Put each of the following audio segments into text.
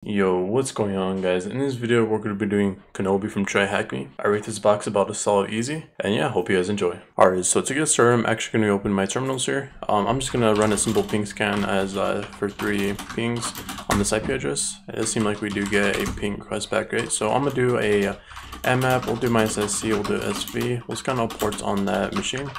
Yo, what's going on, guys? In this video, we're going to be doing Kenobi from TryHackMe. I rate this box about a solid easy, and yeah, hope you guys enjoy. Alright, so to get started, I'm actually going to open my terminals here. I'm just going to run a simple ping scan as for 3 pings on this IP address. It does seem like we do get a ping request back, right? So I'm going to do a mmap, we'll do -sc, we'll do sv, we'll scan all ports on that machine.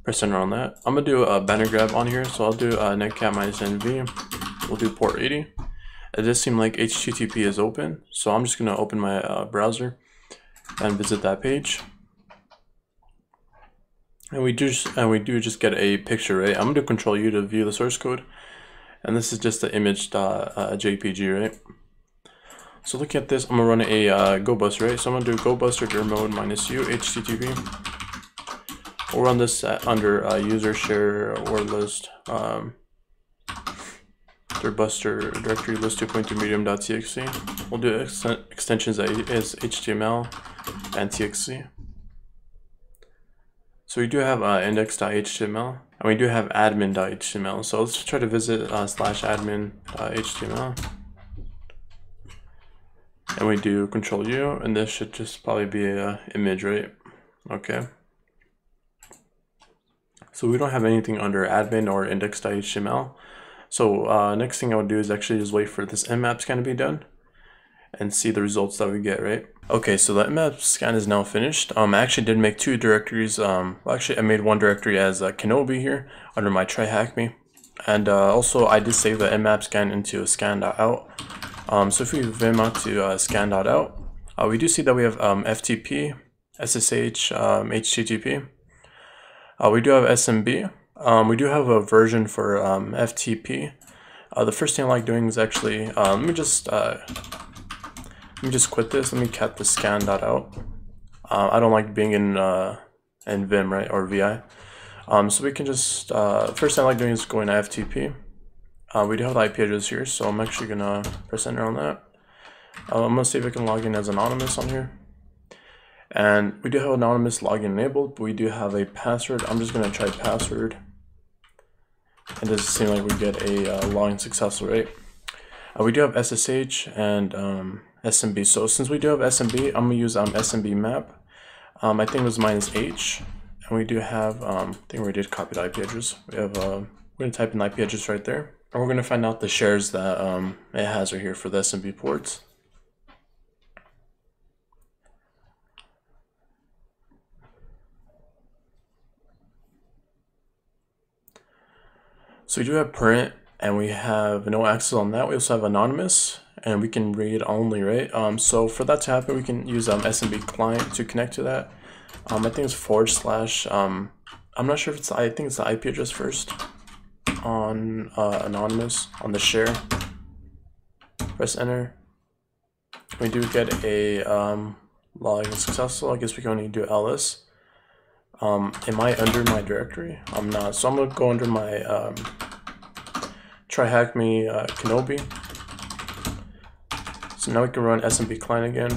Press enter on that. I'm going to do a banner grab on here, so I'll do netcat -nv, we'll do port 80. It does seem like HTTP is open, so I'm just going to open my browser and visit that page. And we do just get a picture, right? I'm going to control U to view the source code, and this is just the image.jpg, right? So looking at this, I'm going to run a go bus, right? So I'm going to do go buster dir mode -u HTTP. We'll run this under user share or list. Buster directory list 2.2 medium.txt. We'll do extensions as HTML and txt. So we do have index.html and we do have admin.html. So let's try to visit /admin.html. And we do control U, and this should just probably be a image, right? Okay. So we don't have anything under admin or index.html. So next thing I would do is actually just wait for this mmap scan to be done and see the results that we get, right? Okay, so the mmap scan is now finished. I actually did make 2 directories. Well, actually I made one directory as Kenobi here under my TryHackMe. And also I did save the mmap scan into scan.out. So if we vim out to scan.out, we do see that we have FTP, SSH, HTTP. We do have SMB. We do have a version for FTP. The first thing I like doing is actually, let me just quit this. Let me cat the scan.out. I don't like being in Vim, right, or VI. So we can just, first thing I like doing is going to FTP. We do have the IP address here, so I'm actually gonna press enter on that. I'm gonna see if I can log in as anonymous on here. And we do have anonymous login enabled, but we do have a password. I'm just gonna try password. It doesn't seem like we get a login successful, right? We do have SSH and SMB. So since we do have SMB, I'm gonna use SMB map. I think it was -h, and we do have I think we did copy the IP address. We have we're gonna type in the IP address right there, and we're gonna find out the shares that it has right here for the SMB ports. So we do have print, and we have no access on that. We also have anonymous, and we can read only, right? So for that to happen, we can use SMB client to connect to that. I think it's /. I'm not sure if it's, I think it's the IP address first on anonymous on the share. Press enter. We do get a login successful. I guess we can only do ls. Am I under my directory? I'm not. So I'm gonna go under my TryHackMe Kenobi. So now we can run SMB client again,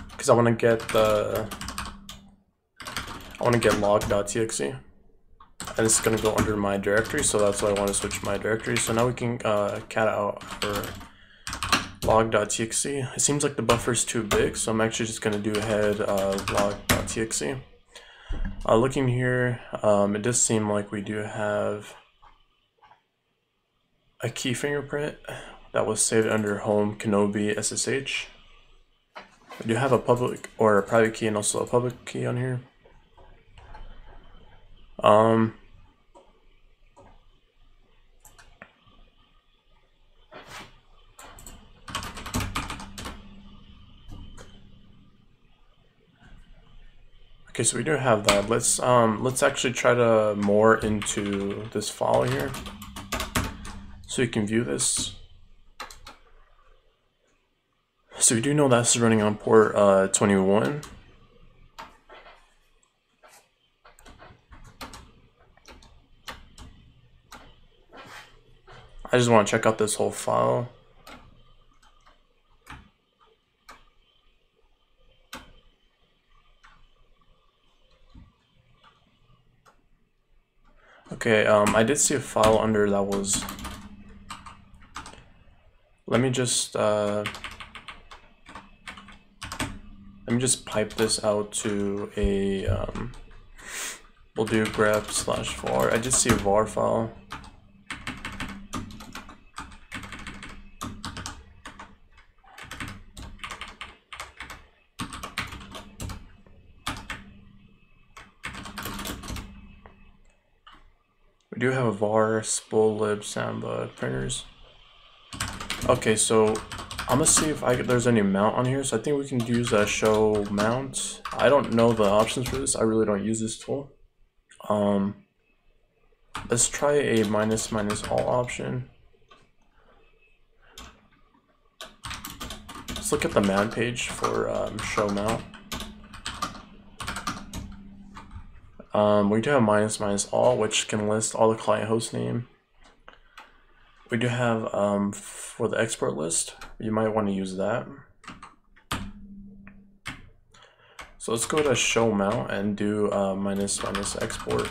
because I want to get log.txt, and it's gonna go under my directory. So that's why I want to switch my directory. So now we can cat out for log.txt. It seems like the buffer is too big, so I'm actually just gonna do ahead log.txt. Looking here, it does seem like we do have a key fingerprint that was saved under home Kenobi SSH. We do have a public or a private key and also a public key on here. Okay, so we do have that. Let's actually try to more into this file here, so you can view this. So we do know that's running on port 21. I just want to check out this whole file. Okay, I did see a file under that was let me just pipe this out to a we'll do grep/var. I just see a var file. We do have a var spollib samba printers. Okay, so I'm gonna see if there's any mount on here. So I think we can use a show mount. I don't know the options for this. I really don't use this tool. Let's try a --all option. Let's look at the man page for show mount. We do have --all, which can list all the client host name. We do have for the export list, you might want to use that. So let's go to show mount and do --export.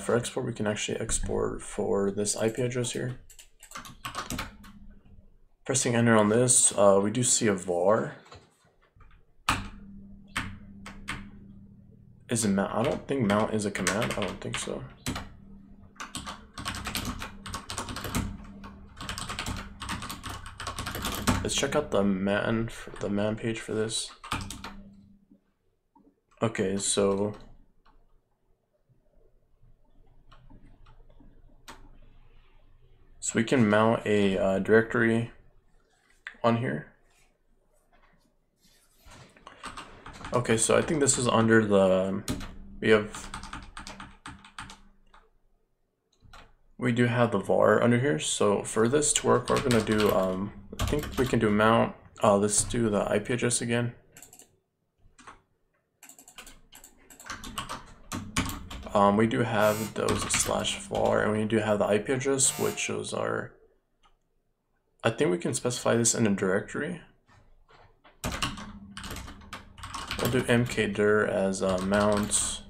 For export, we can actually export for this IP address here. Pressing enter on this, we do see a var. Is it mount? I don't think mount is a command. I don't think so. Let's check out the man page for this. Okay, so we can mount a directory on here. Okay, so I think this is under the we do have the var under here. So for this to work, we're gonna do I think we can do mount. Let's do the IP address again. We do have those /var, and we do have the IP address, which shows our. I think we can specify this in a directory. We'll do mkdir as mount.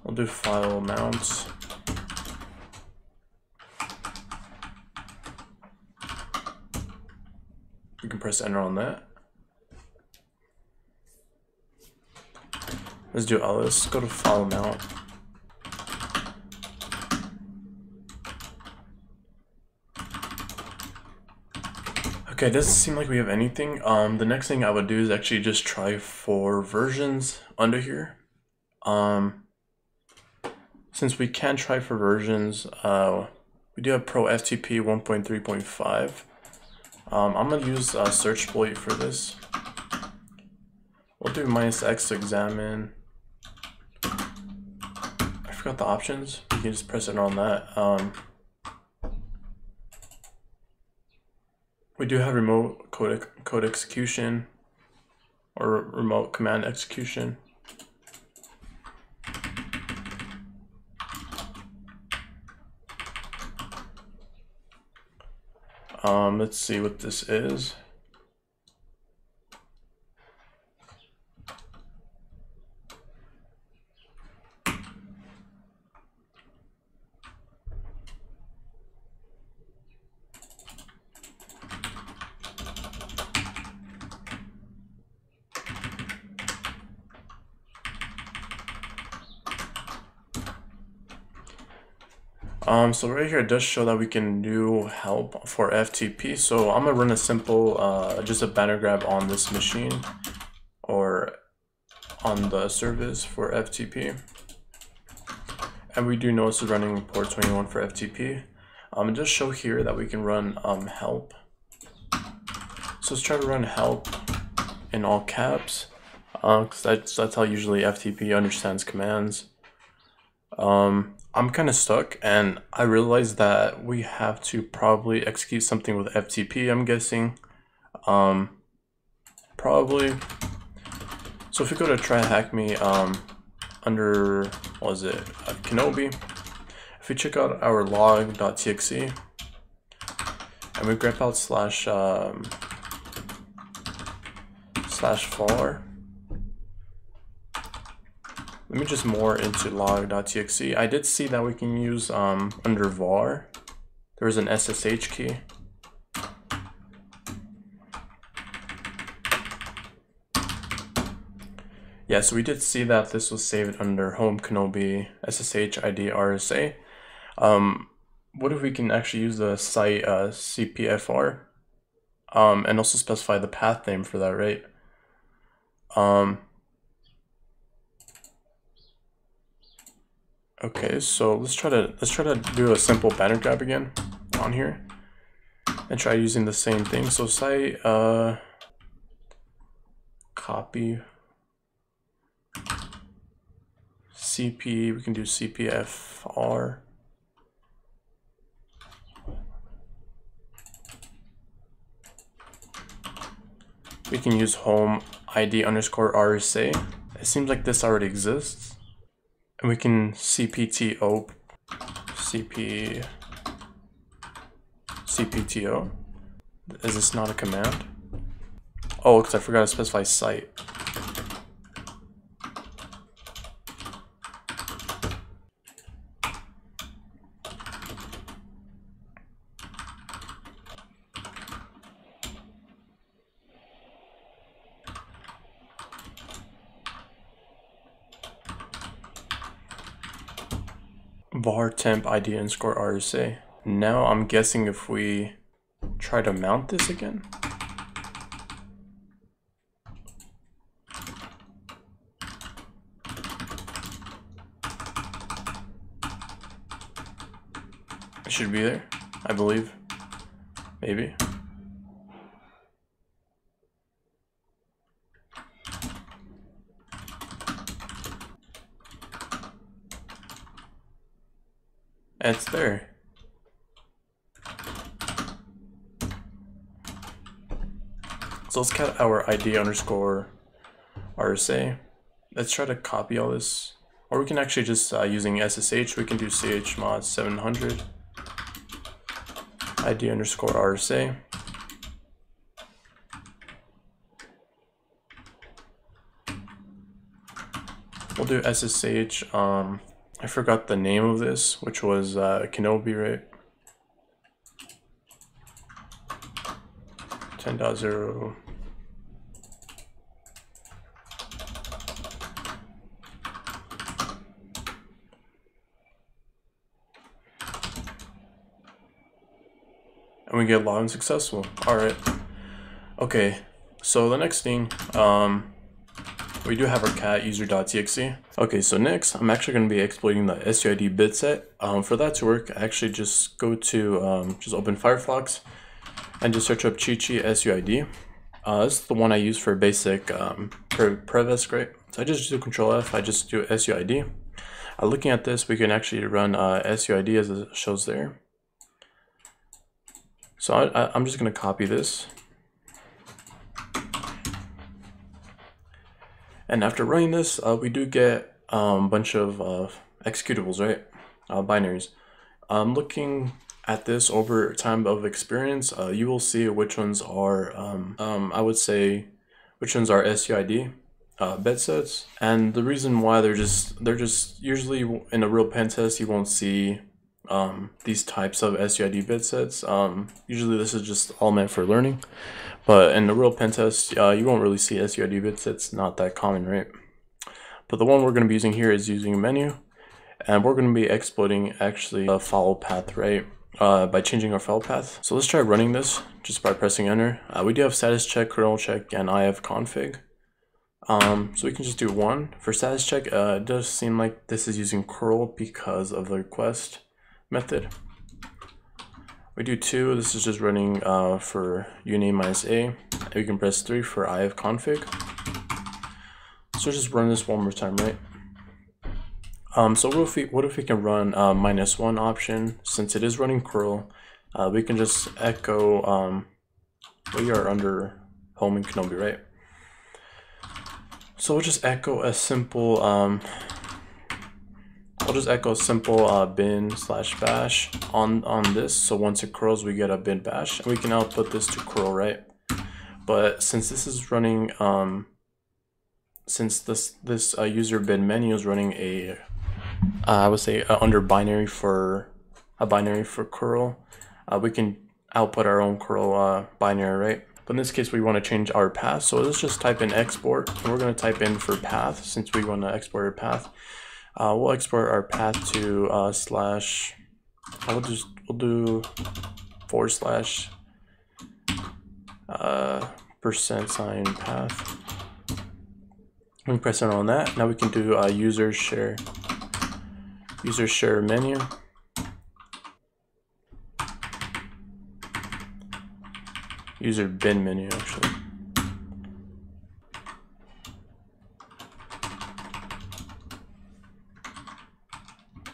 We'll do file mount. We can press enter on that. Let's do ls. Go to file mount. Okay, it doesn't seem like we have anything. The next thing I would do is actually just try for versions under here. Since we can try for versions, we do have proftpd 1.3.5. I'm gonna use search exploit for this. We'll do -x to examine. I forgot the options. You can just press it on that. We do have remote code execution or remote command execution. Let's see what this is. So right here it does show that we can do help for FTP. So I'm gonna run a simple, just a banner grab on this machine or on the service for FTP. And we do know it's running port 21 for FTP. It does show here that we can run help. So let's try to run help in all caps, because that's how usually FTP understands commands. I'm kind of stuck, and I realized that we have to probably execute something with FTP, I'm guessing. Probably. So if we go to TryHackMe, under, what is it, Kenobi, if we check out our log.txt, and we grep out /var, Let me just more into log.txt. I did see that we can use under var, there is an SSH key. Yeah, so we did see that this was saved under home Kenobi SSH ID RSA. What if we can actually use the site CPFR and also specify the path name for that, right? Okay, so let's try to do a simple banner grab again on here and try using the same thing. So site copy CP, we can do CPFR. We can use home ID underscore RSA. It seems like this already exists. And we can CPTO. Is this not a command? Oh, because I forgot to specify site. var temp ID underscore RSA. Now I'm guessing if we try to mount this again. It should be there, I believe. Maybe. And it's there. So let's cut our ID underscore RSA. Let's try to copy all this. Or we can actually just, using SSH, we can do chmod 700 ID underscore RSA. We'll do SSH, I forgot the name of this, which was Kenobi, right? 10.0. And we get login successful. All right. Okay. So the next thing, we do have our cat user.txt. Okay, so next I'm actually going to be exploiting the SUID bit set. For that to work, I actually just go to just open Firefox and just search up Chi-Chi SUID. This is the one I use for basic Prevesc, right? So I just do Control F. I just do SUID. Looking at this, we can actually run SUID as it shows there. So I'm just going to copy this. And after running this, we do get a bunch of executables, right? Binaries. Looking at this over time of experience, you will see which ones are, I would say, which ones are SUID bit sets. And the reason why they're just usually in a real pen test, you won't see these types of SUID bit sets. Usually this is just all meant for learning. But in the real pen test, you won't really see SUID bits. It's not that common, right? But the one we're going to be using here is using a menu. And we're going to be exploiting actually a follow path, right? By changing our follow path. So let's try running this just by pressing enter. We do have status check, kernel check, and ifconfig. So we can just do one. For status check, it does seem like this is using curl because of the request method. We do 2, this is just running for uname -a, and we can press 3 for ifconfig. So just run this one more time, right? So what if we can run -1 option? Since it is running curl, we can just echo, we are under home in Kenobi, right? So we'll just echo a simple, bin/bash on this. So once it curls, we get a bin bash, and we can output this to curl, right? But since this is running since this user bin menu is running a I would say under binary for curl, we can output our own curl binary, right? But in this case, we want to change our path. So let's just type in export, and we're going to type in for path since we want to export our path. We'll export our path to slash. We'll do / %sign path. We press enter on that. Now we can do user share menu. User bin menu actually.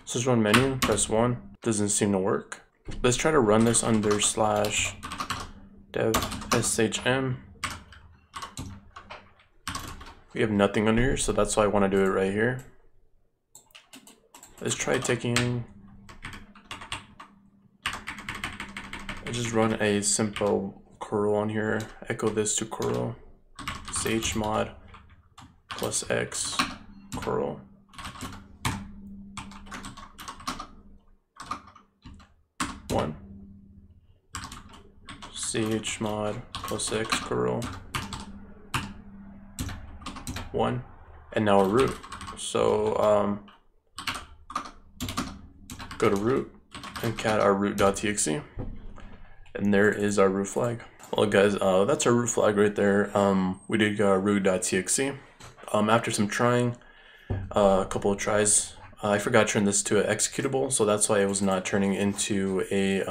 So just run menu, press 1. Doesn't seem to work. Let's try to run this under /dev shm. We have nothing under here, so that's why I want to do it right here. Let's try taking. I just run a simple curl on here. Echo this to curl. chmod +x curl. One. chmod +x curl. 1, and now a root. So go to root and cat our root.txt, and there is our root flag. Well guys, that's our root flag right there. We did get our root.txt. After some trying, a couple of tries, I forgot to turn this to an executable, so that's why it was not turning into a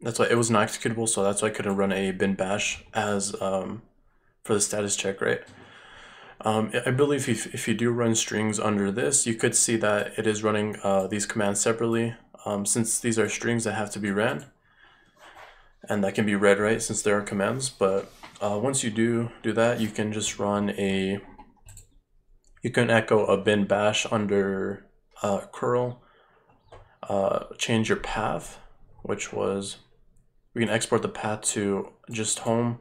that's why it was not executable, so that's why I couldn't run a bin bash as for the status check, right? I believe if you do run strings under this, you could see that it is running these commands separately, since these are strings that have to be ran, and that can be read, right, since there are commands. But once you do that, you can just run you can echo a bin bash under curl, change your path, which was, we can export the path to just home,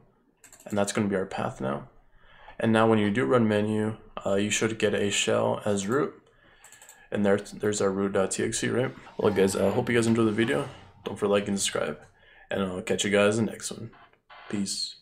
and that's going to be our path now. And now when you do run menu, you should get a shell as root. And there's our root.txt, right? Well guys, I hope you guys enjoyed the video. Don't forget to like and subscribe. And I'll catch you guys in the next one. Peace.